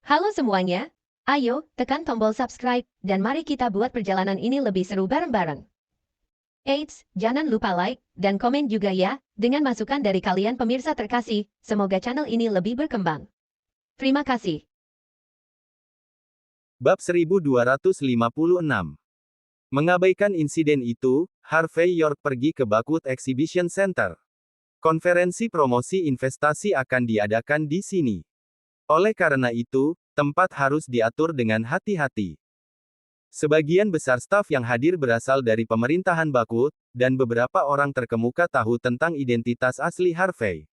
Halo semuanya, ayo tekan tombol subscribe dan mari kita buat perjalanan ini lebih seru bareng-bareng. Eits, jangan lupa like dan komen juga ya, dengan masukan dari kalian pemirsa terkasih, semoga channel ini lebih berkembang. Terima kasih. Bab 1256. Mengabaikan insiden itu, Harvey York pergi ke Backwood Exhibition Center. Konferensi promosi investasi akan diadakan di sini. Oleh karena itu, tempat harus diatur dengan hati-hati. Sebagian besar staf yang hadir berasal dari pemerintahan Backwood, dan beberapa orang terkemuka tahu tentang identitas asli Harvey.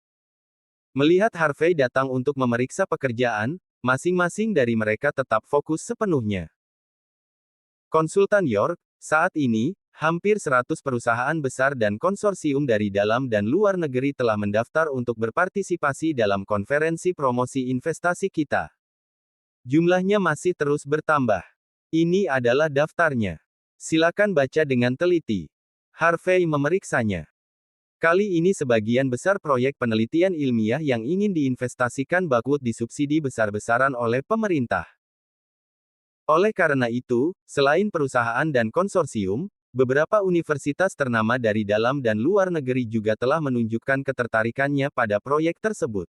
Melihat Harvey datang untuk memeriksa pekerjaan, masing-masing dari mereka tetap fokus sepenuhnya. Konsultan York, saat ini, hampir 100 perusahaan besar dan konsorsium dari dalam dan luar negeri telah mendaftar untuk berpartisipasi dalam konferensi promosi investasi kita. Jumlahnya masih terus bertambah. Ini adalah daftarnya. Silakan baca dengan teliti. Harvey memeriksanya. Kali ini sebagian besar proyek penelitian ilmiah yang ingin diinvestasikan Backwood disubsidi besar-besaran oleh pemerintah. Oleh karena itu, selain perusahaan dan konsorsium, beberapa universitas ternama dari dalam dan luar negeri juga telah menunjukkan ketertarikannya pada proyek tersebut.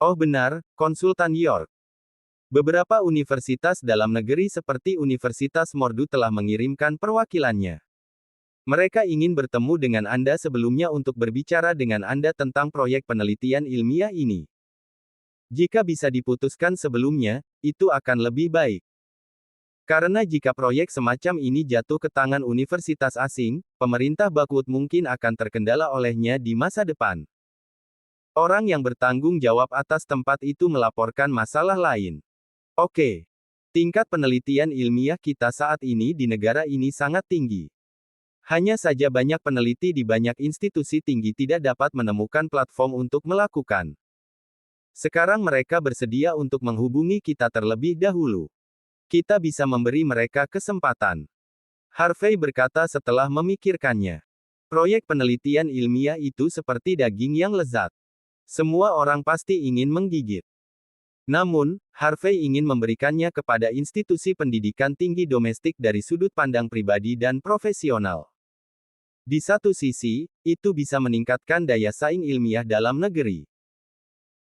Oh benar, Konsultan York. Beberapa universitas dalam negeri seperti Universitas Mordu telah mengirimkan perwakilannya. Mereka ingin bertemu dengan Anda sebelumnya untuk berbicara dengan Anda tentang proyek penelitian ilmiah ini. Jika bisa diputuskan sebelumnya, itu akan lebih baik. Karena jika proyek semacam ini jatuh ke tangan universitas asing, pemerintah Backwood mungkin akan terkendala olehnya di masa depan. Orang yang bertanggung jawab atas tempat itu melaporkan masalah lain. Oke. Tingkat penelitian ilmiah kita saat ini di negara ini sangat tinggi. Hanya saja banyak peneliti di banyak institusi tinggi tidak dapat menemukan platform untuk melakukan. Sekarang mereka bersedia untuk menghubungi kita terlebih dahulu. Kita bisa memberi mereka kesempatan. Harvey berkata setelah memikirkannya. Proyek penelitian ilmiah itu seperti daging yang lezat. Semua orang pasti ingin menggigit. Namun, Harvey ingin memberikannya kepada institusi pendidikan tinggi domestik dari sudut pandang pribadi dan profesional. Di satu sisi, itu bisa meningkatkan daya saing ilmiah dalam negeri.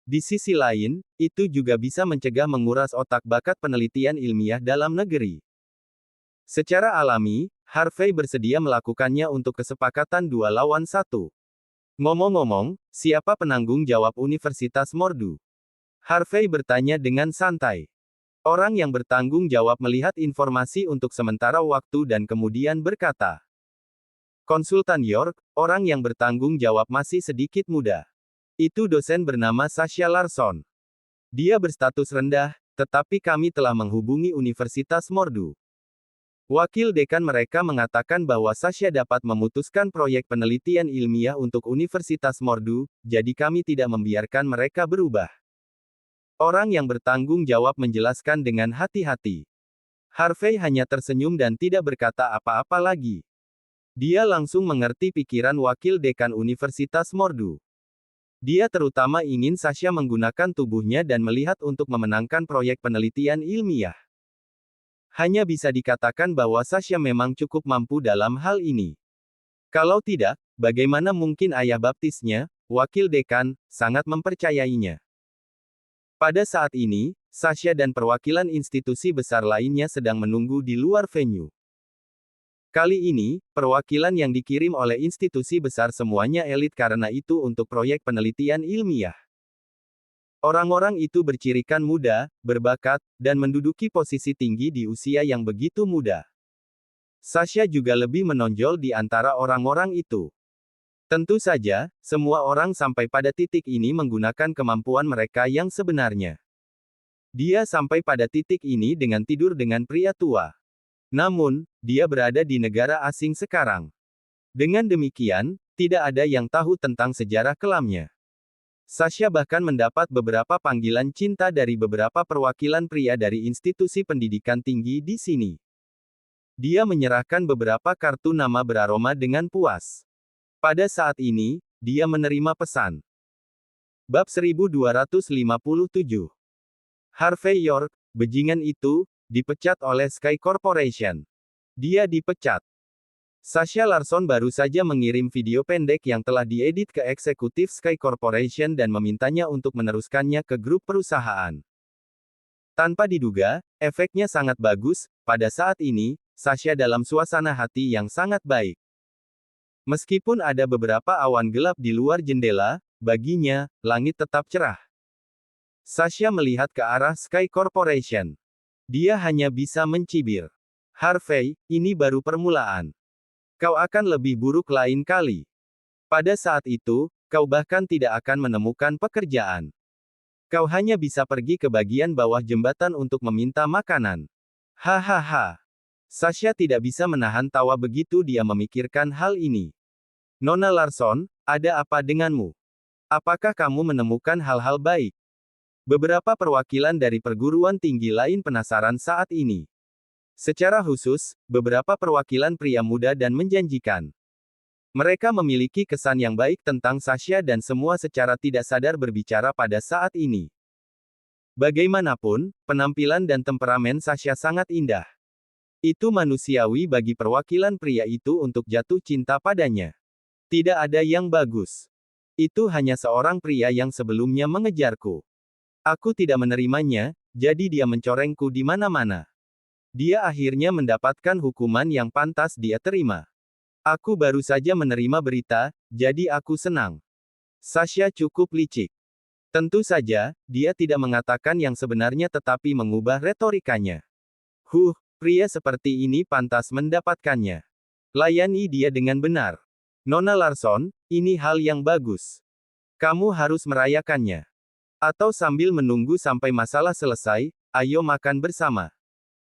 Di sisi lain, itu juga bisa mencegah menguras otak bakat penelitian ilmiah dalam negeri. Secara alami, Harvey bersedia melakukannya untuk kesepakatan 2-1. Ngomong-ngomong, siapa penanggung jawab Universitas Mordu? Harvey bertanya dengan santai. Orang yang bertanggung jawab melihat informasi untuk sementara waktu dan kemudian berkata. Konsultan York, orang yang bertanggung jawab masih sedikit muda. Itu dosen bernama Sasha Larson. Dia berstatus rendah, tetapi kami telah menghubungi Universitas Mordu. Wakil dekan mereka mengatakan bahwa Sasha dapat memutuskan proyek penelitian ilmiah untuk Universitas Mordu, jadi kami tidak membiarkan mereka berubah. Orang yang bertanggung jawab menjelaskan dengan hati-hati. Harvey hanya tersenyum dan tidak berkata apa-apa lagi. Dia langsung mengerti pikiran wakil dekan Universitas Mordu. Dia terutama ingin Sasha menggunakan tubuhnya dan melihat untuk memenangkan proyek penelitian ilmiah. Hanya bisa dikatakan bahwa Sasha memang cukup mampu dalam hal ini. Kalau tidak, bagaimana mungkin ayah baptisnya, wakil dekan, sangat mempercayainya. Pada saat ini, Sasha dan perwakilan institusi besar lainnya sedang menunggu di luar venue. Kali ini, perwakilan yang dikirim oleh institusi besar semuanya elit karena itu untuk proyek penelitian ilmiah. Orang-orang itu bercirikan muda, berbakat, dan menduduki posisi tinggi di usia yang begitu muda. Sasha juga lebih menonjol di antara orang-orang itu. Tentu saja, semua orang sampai pada titik ini menggunakan kemampuan mereka yang sebenarnya. Dia sampai pada titik ini dengan tidur dengan pria tua. Namun, dia berada di negara asing sekarang. Dengan demikian, tidak ada yang tahu tentang sejarah kelamnya. Sasha bahkan mendapat beberapa panggilan cinta dari beberapa perwakilan pria dari institusi pendidikan tinggi di sini. Dia menyerahkan beberapa kartu nama beraroma dengan puas. Pada saat ini, dia menerima pesan. Bab 1257. Harvey York, bajingan itu, dipecat oleh Sky Corporation. Dia dipecat. Sasha Larson baru saja mengirim video pendek yang telah diedit ke eksekutif Sky Corporation dan memintanya untuk meneruskannya ke grup perusahaan. Tanpa diduga, efeknya sangat bagus. Pada saat ini, Sasha dalam suasana hati yang sangat baik. Meskipun ada beberapa awan gelap di luar jendela, baginya, langit tetap cerah. Sasha melihat ke arah Sky Corporation. Dia hanya bisa mencibir. Harvey, ini baru permulaan. Kau akan lebih buruk lain kali. Pada saat itu, kau bahkan tidak akan menemukan pekerjaan. Kau hanya bisa pergi ke bagian bawah jembatan untuk meminta makanan. Hahaha. Sasha tidak bisa menahan tawa begitu dia memikirkan hal ini. Nona Larson, ada apa denganmu? Apakah kamu menemukan hal-hal baik? Beberapa perwakilan dari perguruan tinggi lain penasaran saat ini. Secara khusus, beberapa perwakilan pria muda dan menjanjikan. Mereka memiliki kesan yang baik tentang Sasha dan semua secara tidak sadar berbicara pada saat ini. Bagaimanapun, penampilan dan temperamen Sasha sangat indah. Itu manusiawi bagi perwakilan pria itu untuk jatuh cinta padanya. Tidak ada yang bagus. Itu hanya seorang pria yang sebelumnya mengejarku. Aku tidak menerimanya, jadi dia mencorengku di mana-mana. Dia akhirnya mendapatkan hukuman yang pantas dia terima. Aku baru saja menerima berita, jadi aku senang. Sasha cukup licik. Tentu saja, dia tidak mengatakan yang sebenarnya tetapi mengubah retorikanya. Pria seperti ini pantas mendapatkannya. Layani dia dengan benar. Nona Larson, ini hal yang bagus. Kamu harus merayakannya. Atau sambil menunggu sampai masalah selesai, ayo makan bersama.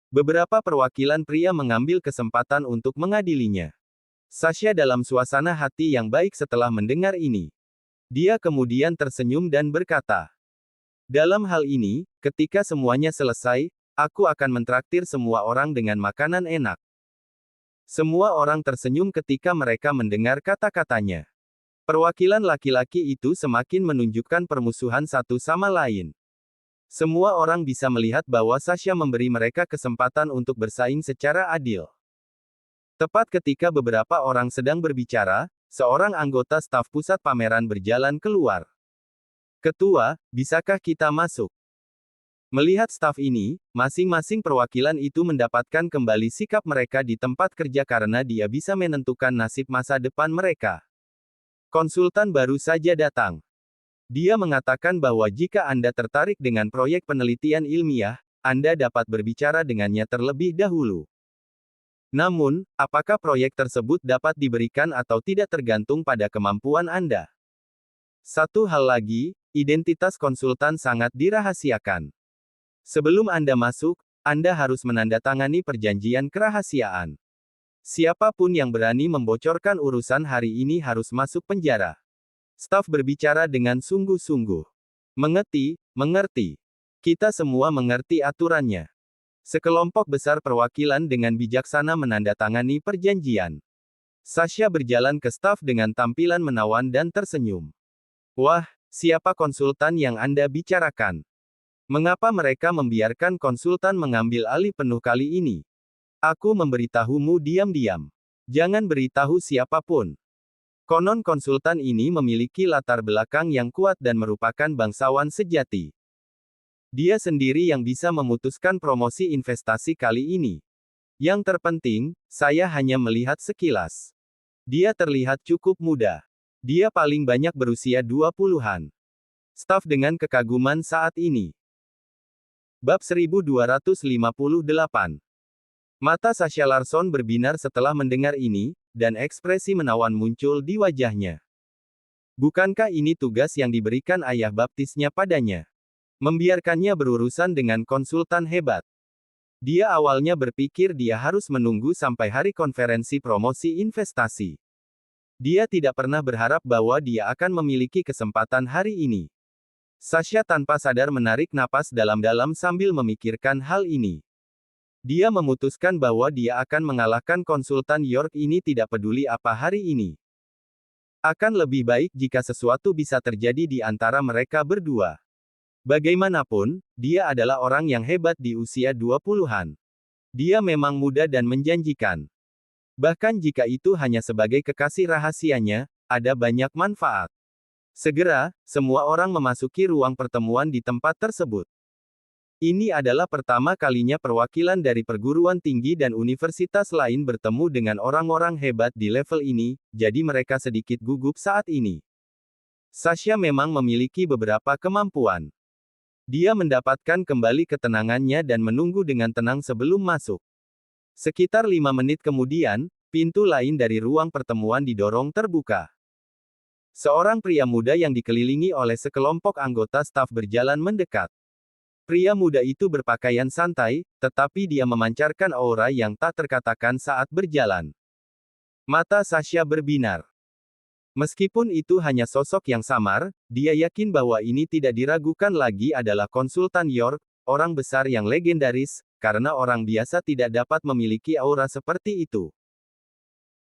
Beberapa perwakilan pria mengambil kesempatan untuk mengadilinya. Sasha dalam suasana hati yang baik setelah mendengar ini. Dia kemudian tersenyum dan berkata, dalam hal ini, ketika semuanya selesai, aku akan mentraktir semua orang dengan makanan enak. Semua orang tersenyum ketika mereka mendengar kata-katanya. Perwakilan laki-laki itu semakin menunjukkan permusuhan satu sama lain. Semua orang bisa melihat bahwa Sasha memberi mereka kesempatan untuk bersaing secara adil. Tepat ketika beberapa orang sedang berbicara, seorang anggota staf pusat pameran berjalan keluar. Ketua, bisakah kita masuk? Melihat staf ini, masing-masing perwakilan itu mendapatkan kembali sikap mereka di tempat kerja karena dia bisa menentukan nasib masa depan mereka. Konsultan baru saja datang. Dia mengatakan bahwa jika Anda tertarik dengan proyek penelitian ilmiah, Anda dapat berbicara dengannya terlebih dahulu. Namun, apakah proyek tersebut dapat diberikan atau tidak tergantung pada kemampuan Anda. Satu hal lagi, identitas konsultan sangat dirahasiakan. Sebelum Anda masuk, Anda harus menandatangani perjanjian kerahasiaan. Siapapun yang berani membocorkan urusan hari ini harus masuk penjara. Staf berbicara dengan sungguh-sungguh. Mengerti. Kita semua mengerti aturannya. Sekelompok besar perwakilan dengan bijaksana menandatangani perjanjian. Sasha berjalan ke staf dengan tampilan menawan dan tersenyum. Wah, siapa konsultan yang Anda bicarakan? Mengapa mereka membiarkan konsultan mengambil alih penuh kali ini? Aku memberitahumu diam-diam. Jangan beritahu siapapun. Konon konsultan ini memiliki latar belakang yang kuat dan merupakan bangsawan sejati. Dia sendiri yang bisa memutuskan promosi investasi kali ini. Yang terpenting, saya hanya melihat sekilas. Dia terlihat cukup muda. Dia paling banyak berusia 20-an. Staf dengan kekaguman saat ini. Bab 1258. Mata Sasha Larson berbinar setelah mendengar ini, dan ekspresi menawan muncul di wajahnya. Bukankah ini tugas yang diberikan ayah baptisnya padanya? Membiarkannya berurusan dengan konsultan hebat. Dia awalnya berpikir dia harus menunggu sampai hari konferensi promosi investasi. Dia tidak pernah berharap bahwa dia akan memiliki kesempatan hari ini. Sasha tanpa sadar menarik napas dalam-dalam sambil memikirkan hal ini. Dia memutuskan bahwa dia akan mengalahkan konsultan York ini tidak peduli apa hari ini. Akan lebih baik jika sesuatu bisa terjadi di antara mereka berdua. Bagaimanapun, dia adalah orang yang hebat di usia 20-an. Dia memang muda dan menjanjikan. Bahkan jika itu hanya sebagai kekasih rahasianya, ada banyak manfaat. Segera, semua orang memasuki ruang pertemuan di tempat tersebut. Ini adalah pertama kalinya perwakilan dari perguruan tinggi dan universitas lain bertemu dengan orang-orang hebat di level ini, jadi mereka sedikit gugup saat ini. Sasha memang memiliki beberapa kemampuan. Dia mendapatkan kembali ketenangannya dan menunggu dengan tenang sebelum masuk. Sekitar 5 menit kemudian, pintu lain dari ruang pertemuan didorong terbuka. Seorang pria muda yang dikelilingi oleh sekelompok anggota staf berjalan mendekat. Pria muda itu berpakaian santai, tetapi dia memancarkan aura yang tak terkatakan saat berjalan. Mata Sasha berbinar. Meskipun itu hanya sosok yang samar, dia yakin bahwa ini tidak diragukan lagi adalah Konsultan York, orang besar yang legendaris, karena orang biasa tidak dapat memiliki aura seperti itu.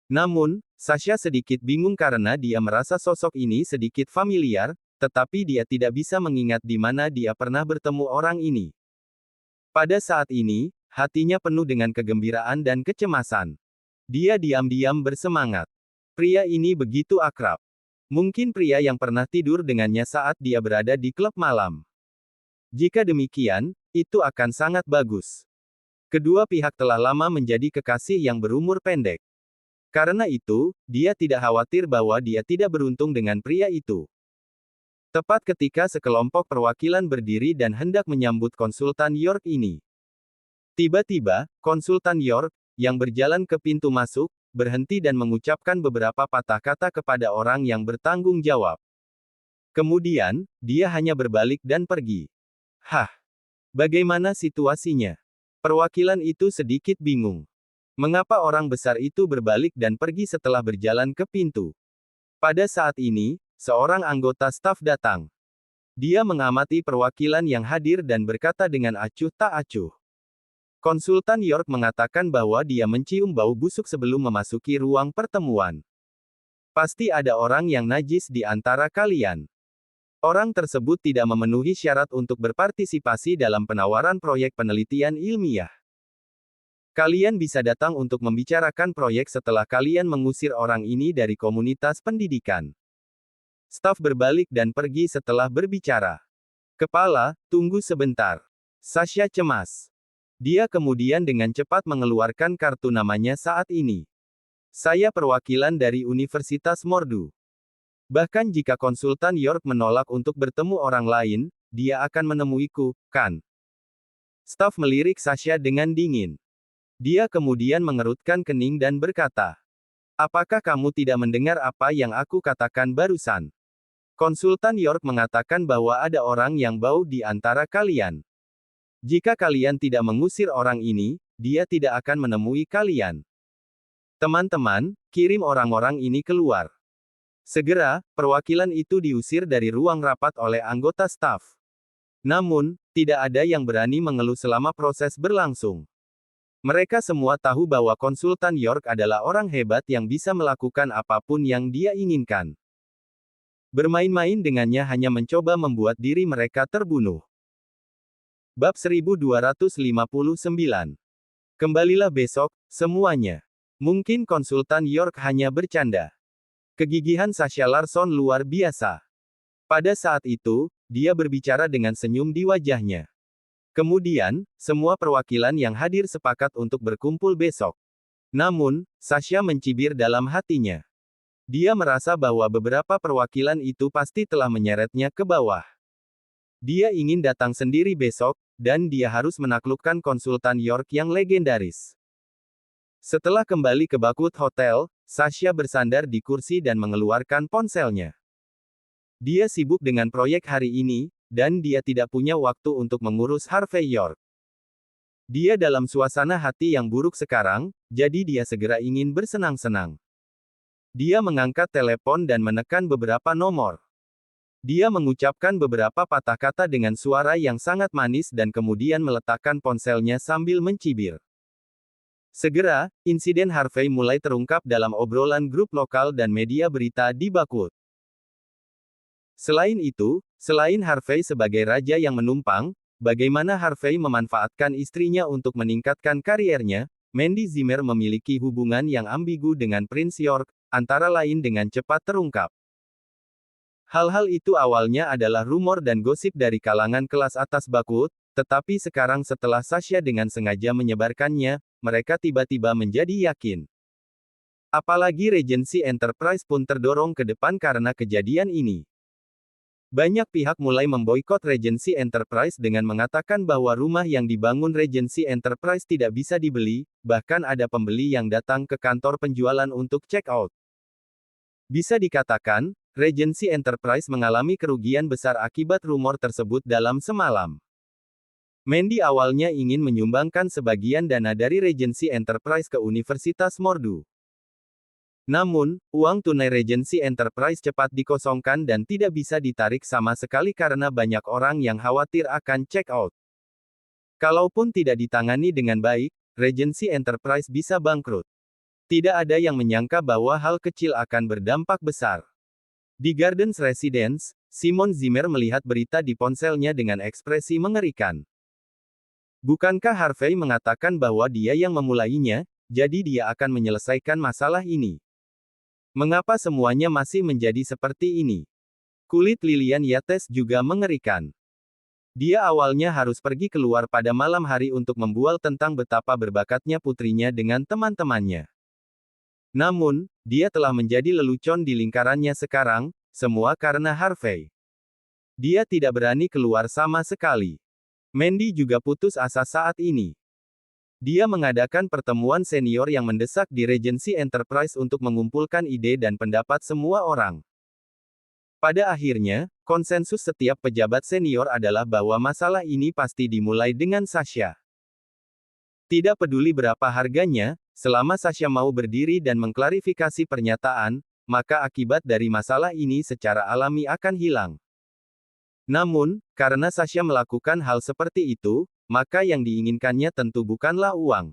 Namun, Sasha sedikit bingung karena dia merasa sosok ini sedikit familiar, tetapi dia tidak bisa mengingat di mana dia pernah bertemu orang ini. Pada saat ini, hatinya penuh dengan kegembiraan dan kecemasan. Dia diam-diam bersemangat. Pria ini begitu akrab. Mungkin pria yang pernah tidur dengannya saat dia berada di klub malam. Jika demikian, itu akan sangat bagus. Kedua pihak telah lama menjadi kekasih yang berumur pendek. Karena itu, dia tidak khawatir bahwa dia tidak beruntung dengan pria itu. Tepat ketika sekelompok perwakilan berdiri dan hendak menyambut Konsultan York ini. Tiba-tiba, Konsultan York, yang berjalan ke pintu masuk, berhenti dan mengucapkan beberapa patah kata kepada orang yang bertanggung jawab. Kemudian, dia hanya berbalik dan pergi. Hah? Bagaimana situasinya? Perwakilan itu sedikit bingung. Mengapa orang besar itu berbalik dan pergi setelah berjalan ke pintu? Pada saat ini, seorang anggota staf datang. Dia mengamati perwakilan yang hadir dan berkata dengan acuh tak acuh. Konsultan York mengatakan bahwa dia mencium bau busuk sebelum memasuki ruang pertemuan. Pasti ada orang yang najis di antara kalian. Orang tersebut tidak memenuhi syarat untuk berpartisipasi dalam penawaran proyek penelitian ilmiah. Kalian bisa datang untuk membicarakan proyek setelah kalian mengusir orang ini dari komunitas pendidikan. Staf berbalik dan pergi setelah berbicara. Kepala, tunggu sebentar. Sasha cemas. Dia kemudian dengan cepat mengeluarkan kartu namanya saat ini. Saya perwakilan dari Universitas Mordu. Bahkan jika Konsultan York menolak untuk bertemu orang lain, dia akan menemuiku, kan? Staf melirik Sasha dengan dingin. Dia kemudian mengerutkan kening dan berkata, "Apakah kamu tidak mendengar apa yang aku katakan barusan?" Konsultan York mengatakan bahwa ada orang yang bau di antara kalian. Jika kalian tidak mengusir orang ini, dia tidak akan menemui kalian. Teman-teman, kirim orang-orang ini keluar. Segera, perwakilan itu diusir dari ruang rapat oleh anggota staf. Namun, tidak ada yang berani mengeluh selama proses berlangsung. Mereka semua tahu bahwa Konsultan York adalah orang hebat yang bisa melakukan apapun yang dia inginkan. Bermain-main dengannya hanya mencoba membuat diri mereka terbunuh. Bab 1259. Kembalilah besok, semuanya. Mungkin Konsultan York hanya bercanda. Kegigihan Sasha Larson luar biasa. Pada saat itu, dia berbicara dengan senyum di wajahnya. Kemudian, semua perwakilan yang hadir sepakat untuk berkumpul besok. Namun, Sasha mencibir dalam hatinya. Dia merasa bahwa beberapa perwakilan itu pasti telah menyeretnya ke bawah. Dia ingin datang sendiri besok, dan dia harus menaklukkan Konsultan York yang legendaris. Setelah kembali ke Bakut Hotel, Sasha bersandar di kursi dan mengeluarkan ponselnya. Dia sibuk dengan proyek hari ini, dan dia tidak punya waktu untuk mengurus Harvey York. Dia dalam suasana hati yang buruk sekarang, jadi dia segera ingin bersenang-senang. Dia mengangkat telepon dan menekan beberapa nomor. Dia mengucapkan beberapa patah kata dengan suara yang sangat manis dan kemudian meletakkan ponselnya sambil mencibir. Segera, insiden Harvey mulai terungkap dalam obrolan grup lokal dan media berita di Bakut. Selain itu, Selain Harvey sebagai raja yang menumpang, bagaimana Harvey memanfaatkan istrinya untuk meningkatkan kariernya, Mandy Zimmer memiliki hubungan yang ambigu dengan Prince York, antara lain dengan cepat terungkap. Hal-hal itu awalnya adalah rumor dan gosip dari kalangan kelas atas Bakwood, tetapi sekarang setelah Sasha dengan sengaja menyebarkannya, mereka tiba-tiba menjadi yakin. Apalagi Regency Enterprise pun terdorong ke depan karena kejadian ini. Banyak pihak mulai memboikot Regency Enterprise dengan mengatakan bahwa rumah yang dibangun Regency Enterprise tidak bisa dibeli, bahkan ada pembeli yang datang ke kantor penjualan untuk check out. Bisa dikatakan, Regency Enterprise mengalami kerugian besar akibat rumor tersebut dalam semalam. Mandy awalnya ingin menyumbangkan sebagian dana dari Regency Enterprise ke Universitas Mordu. Namun, uang tunai Regency Enterprise cepat dikosongkan dan tidak bisa ditarik sama sekali karena banyak orang yang khawatir akan check out. Kalaupun tidak ditangani dengan baik, Regency Enterprise bisa bangkrut. Tidak ada yang menyangka bahwa hal kecil akan berdampak besar. Di Gardens Residence, Simon Zimmer melihat berita di ponselnya dengan ekspresi mengerikan. Bukankah Harvey mengatakan bahwa dia yang memulainya, jadi dia akan menyelesaikan masalah ini? Mengapa semuanya masih menjadi seperti ini? Kulit Lilian Yates juga mengerikan. Dia awalnya harus pergi keluar pada malam hari untuk membual tentang betapa berbakatnya putrinya dengan teman-temannya. Namun, dia telah menjadi lelucon di lingkarannya sekarang, semua karena Harvey. Dia tidak berani keluar sama sekali. Mandy juga putus asa saat ini. Dia mengadakan pertemuan senior yang mendesak di Regency Enterprise untuk mengumpulkan ide dan pendapat semua orang. Pada akhirnya, konsensus setiap pejabat senior adalah bahwa masalah ini pasti dimulai dengan Sasha. Tidak peduli berapa harganya, selama Sasha mau berdiri dan mengklarifikasi pernyataan, maka akibat dari masalah ini secara alami akan hilang. Namun, karena Sasha melakukan hal seperti itu, maka yang diinginkannya tentu bukanlah uang.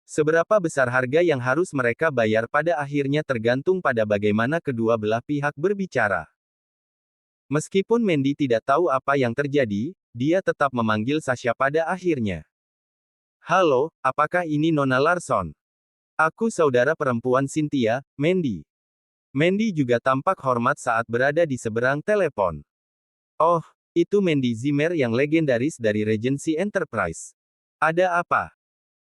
Seberapa besar harga yang harus mereka bayar pada akhirnya tergantung pada bagaimana kedua belah pihak berbicara. Meskipun Mandy tidak tahu apa yang terjadi, dia tetap memanggil Sasha pada akhirnya. Halo, apakah ini Nona Larson? Aku saudara perempuan Cynthia, Mandy. Mandy juga tampak hormat saat berada di seberang telepon. Oh, itu Mandy Zimmer yang legendaris dari Regency Enterprise. Ada apa?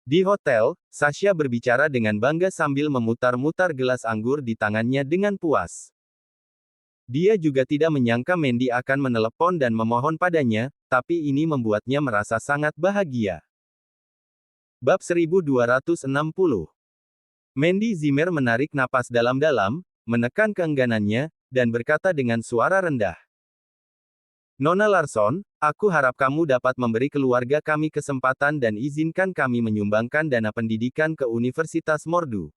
Di hotel, Sasha berbicara dengan bangga sambil memutar-mutar gelas anggur di tangannya dengan puas. Dia juga tidak menyangka Mandy akan menelepon dan memohon padanya, tapi ini membuatnya merasa sangat bahagia. Bab 1260. Mandy Zimmer menarik napas dalam-dalam, menekan keengganannya, dan berkata dengan suara rendah. Nona Larson, aku harap kamu dapat memberi keluarga kami kesempatan dan izinkan kami menyumbangkan dana pendidikan ke Universitas Mordu.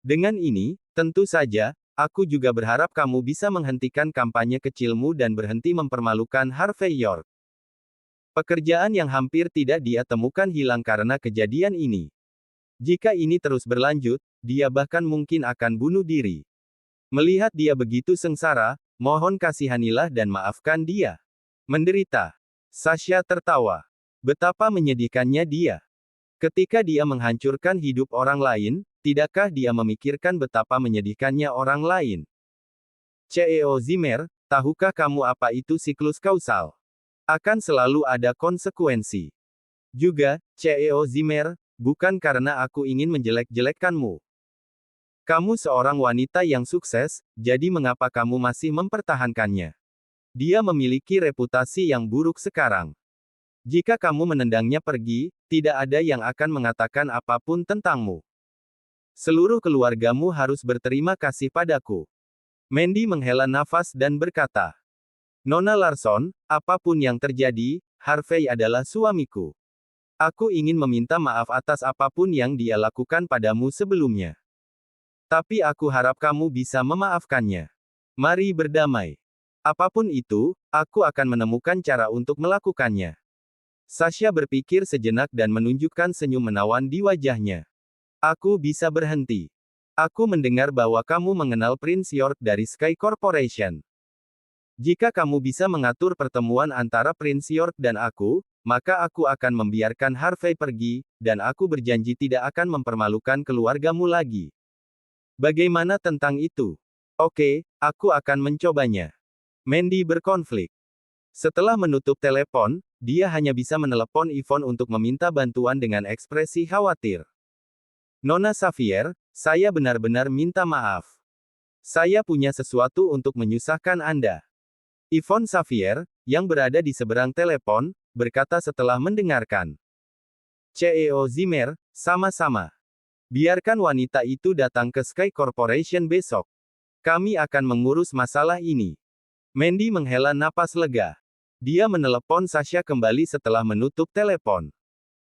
Dengan ini, tentu saja, aku juga berharap kamu bisa menghentikan kampanye kecilmu dan berhenti mempermalukan Harvey York. Pekerjaan yang hampir tidak dia temukan hilang karena kejadian ini. Jika ini terus berlanjut, dia bahkan mungkin akan bunuh diri. Melihat dia begitu sengsara, mohon kasihanilah dan maafkan dia. Menderita. Sasha tertawa. Betapa menyedihkannya dia. Ketika dia menghancurkan hidup orang lain, tidakkah dia memikirkan betapa menyedihkannya orang lain? CEO Zimmer, tahukah kamu apa itu siklus kausal? Akan selalu ada konsekuensi. Juga, CEO Zimmer, bukan karena aku ingin menjelek-jelekkanmu. Kamu seorang wanita yang sukses, jadi mengapa kamu masih mempertahankannya? Dia memiliki reputasi yang buruk sekarang. Jika kamu menendangnya pergi, tidak ada yang akan mengatakan apapun tentangmu. Seluruh keluargamu harus berterima kasih padaku. Mandy menghela nafas dan berkata, Nona Larson, apapun yang terjadi, Harvey adalah suamiku. Aku ingin meminta maaf atas apapun yang dia lakukan padamu sebelumnya. Tapi aku harap kamu bisa memaafkannya. Mari berdamai. Apapun itu, aku akan menemukan cara untuk melakukannya. Sasha berpikir sejenak dan menunjukkan senyum menawan di wajahnya. Aku bisa berhenti. Aku mendengar bahwa kamu mengenal Prince York dari Sky Corporation. Jika kamu bisa mengatur pertemuan antara Prince York dan aku, maka aku akan membiarkan Harvey pergi, dan aku berjanji tidak akan mempermalukan keluargamu lagi. Bagaimana tentang itu? Oke, aku akan mencobanya. Mandy berkonflik. Setelah menutup telepon, dia hanya bisa menelepon Yvonne untuk meminta bantuan dengan ekspresi khawatir. Nona Xavier, saya benar-benar minta maaf. Saya punya sesuatu untuk menyusahkan Anda. Yvonne Xavier, yang berada di seberang telepon, berkata setelah mendengarkan. CEO Zimmer, sama-sama. Biarkan wanita itu datang ke Sky Corporation besok. Kami akan mengurus masalah ini. Mandy menghela napas lega. Dia menelepon Sasha kembali setelah menutup telepon.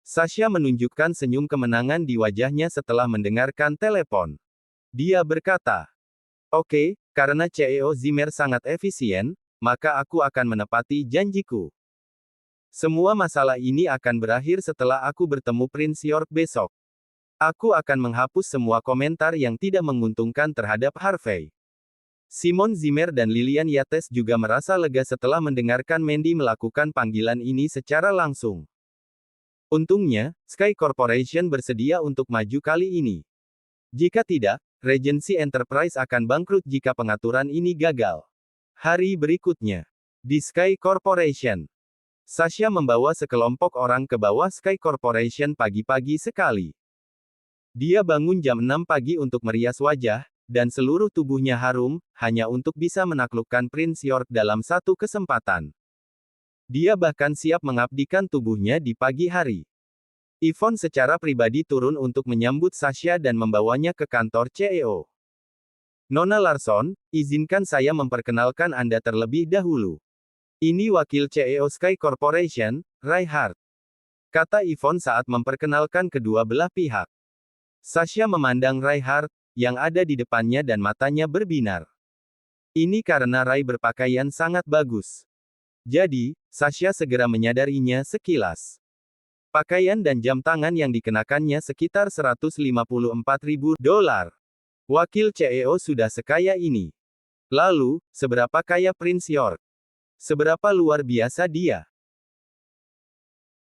Sasha menunjukkan senyum kemenangan di wajahnya setelah mendengarkan telepon. Dia berkata, "Oke, karena CEO Zimmer sangat efisien, maka aku akan menepati janjiku. Semua masalah ini akan berakhir setelah aku bertemu Prince York besok. Aku akan menghapus semua komentar yang tidak menguntungkan terhadap Harvey." Simon Zimmer dan Lillian Yates juga merasa lega setelah mendengarkan Mandy melakukan panggilan ini secara langsung. Untungnya, Sky Corporation bersedia untuk maju kali ini. Jika tidak, Regency Enterprise akan bangkrut jika pengaturan ini gagal. Hari berikutnya, di Sky Corporation, Sasha membawa sekelompok orang ke bawah Sky Corporation pagi-pagi sekali. Dia bangun jam 6 pagi untuk merias wajah, dan seluruh tubuhnya harum, hanya untuk bisa menaklukkan Prince York dalam satu kesempatan. Dia bahkan siap mengabdikan tubuhnya di pagi hari. Yvonne secara pribadi turun untuk menyambut Sasha dan membawanya ke kantor CEO. Nona Larson, izinkan saya memperkenalkan Anda terlebih dahulu. Ini wakil CEO Sky Corporation, Reinhardt. Kata Yvonne saat memperkenalkan kedua belah pihak. Sasha memandang Reinhardt, yang ada di depannya dan matanya berbinar. Ini karena Rai berpakaian sangat bagus. Jadi, Sasha segera menyadarinya sekilas. Pakaian dan jam tangan yang dikenakannya sekitar $154.000. Wakil CEO sudah sekaya ini. Lalu, seberapa kaya Prince York? Seberapa luar biasa dia?